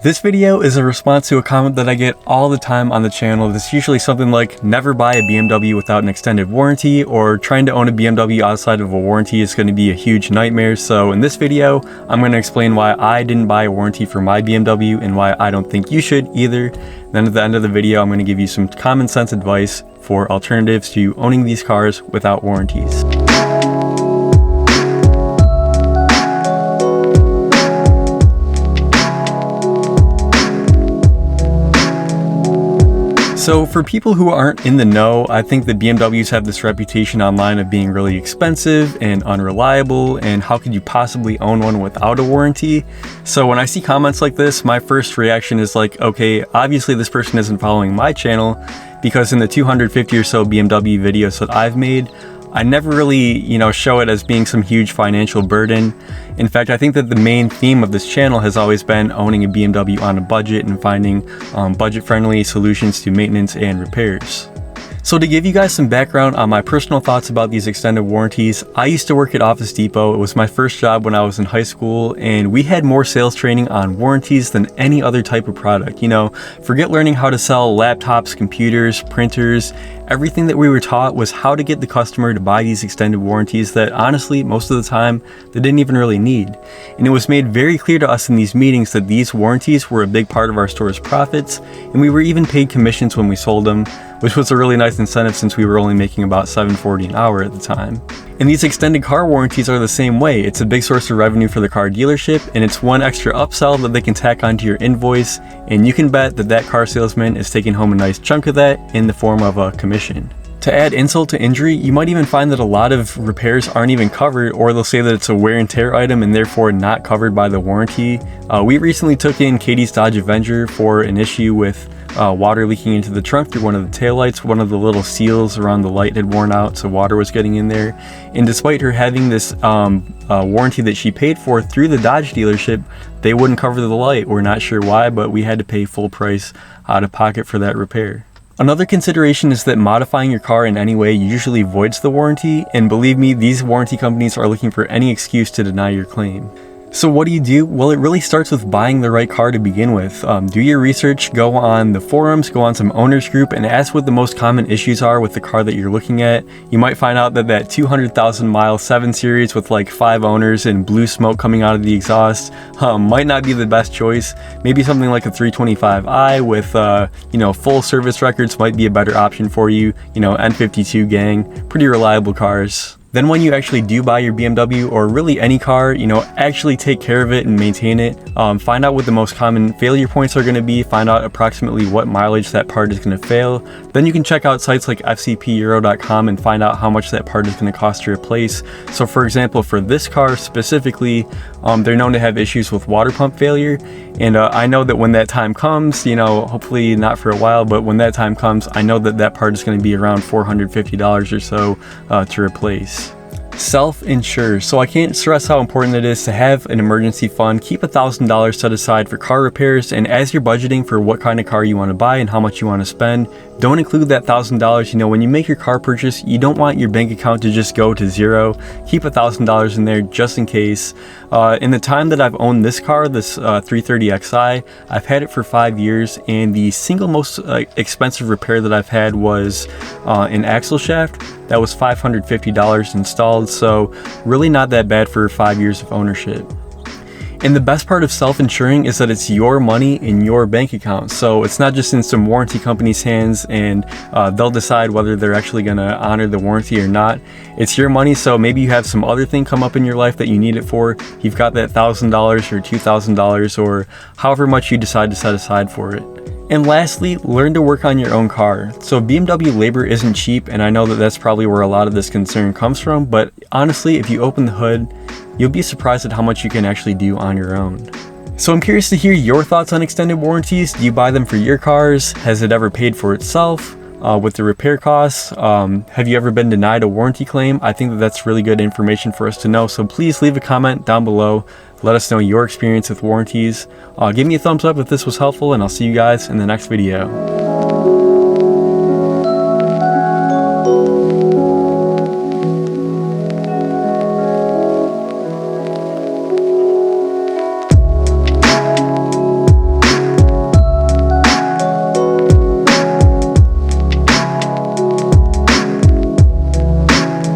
This video is a response to a comment that I get all the time on the channel. It's usually something like, never buy a BMW without an extended warranty, or trying to own a BMW outside of a warranty is going to be a huge nightmare. So in this video, I'm going to explain why I didn't buy a warranty for my BMW and why I don't think you should either. Then at the end of the video, I'm going to give you some common sense advice for alternatives to owning these cars without warranties. So for people who aren't in the know, I think that BMWs have this reputation online of being really expensive and unreliable, and how could you possibly own one without a warranty? So when I see comments like this, my first reaction is like, okay, obviously this person isn't following my channel, because in the 250 or so BMW videos that I've made, I never really, show it as being some huge financial burden. In fact, I think that the main theme of this channel has always been owning a BMW on a budget and finding budget-friendly solutions to maintenance and repairs. So to give you guys some background on my personal thoughts about these extended warranties, I used to work at Office Depot. It was my first job when I was in high school, and we had more sales training on warranties than any other type of product. Forget learning how to sell laptops, computers, printers. Everything that we were taught was how to get the customer to buy these extended warranties that honestly, most of the time, they didn't even really need. And it was made very clear to us in these meetings that these warranties were a big part of our store's profits, and we were even paid commissions when we sold them, which was a really nice incentive since we were only making about $7.40 an hour at the time. And these extended car warranties are the same way. It's a big source of revenue for the car dealership, and it's one extra upsell that they can tack onto your invoice, and you can bet that that car salesman is taking home a nice chunk of that in the form of a commission. To add insult to injury, you might even find that a lot of repairs aren't even covered, or they'll say that it's a wear and tear item and therefore not covered by the warranty. We recently took in Katie's Dodge Avenger for an issue with water leaking into the trunk through one of the taillights. One of the little seals around the light had worn out, so water was getting in there. And despite her having this warranty that she paid for through the Dodge dealership, they wouldn't cover the light. We're not sure why, but we had to pay full price out of pocket for that repair. Another consideration is that modifying your car in any way usually voids the warranty, and believe me, these warranty companies are looking for any excuse to deny your claim. So what do? Well, it really starts with buying the right car to begin with. Do your research, go on the forums, go on some owners group, and ask what the most common issues are with the car that you're looking at. You might find out that 200,000 mile 7 Series with like 5 owners and blue smoke coming out of the exhaust might not be the best choice. Maybe something like a 325i with full service records might be a better option for you. N52 gang, pretty reliable cars. Then when you actually do buy your BMW, or really any car, actually take care of it and maintain it. Find out what the most common failure points are going to be, find out approximately what mileage that part is going to fail. Then you can check out sites like fcpeuro.com and find out how much that part is going to cost to replace. So for example, for this car specifically, they're known to have issues with water pump failure. And I know that when that time comes, hopefully not for a while, but when that time comes, I know that that part is going to be around $450 or so to replace. Self-insure. So I can't stress how important it is to have an emergency fund. Keep $1,000 set aside for car repairs, and as you're budgeting for what kind of car you want to buy and how much you want to spend, don't include that $1,000. When you make your car purchase, you don't want your bank account to just go to zero. Keep $1,000 in there just in case. In the time that I've owned this car, this 330xi, I've had it for 5 years, and the single most expensive repair that I've had was an axle shaft. That was $550 installed, so really not that bad for 5 years of ownership. And the best part of self-insuring is that it's your money in your bank account. So it's not just in some warranty company's hands and they'll decide whether they're actually going to honor the warranty or not. It's your money, so maybe you have some other thing come up in your life that you need it for. You've got that $1,000 or $2,000 or however much you decide to set aside for it. And lastly, learn to work on your own car. So BMW labor isn't cheap, and I know that that's probably where a lot of this concern comes from, but honestly, if you open the hood, you'll be surprised at how much you can actually do on your own. So I'm curious to hear your thoughts on extended warranties. Do you buy them for your cars? Has it ever paid for itself with the repair costs? Have you ever been denied a warranty claim? I think that that's really good information for us to know, so please leave a comment down below. Let us know your experience with warranties. Give me a thumbs up if this was helpful, and I'll see you guys in the next video.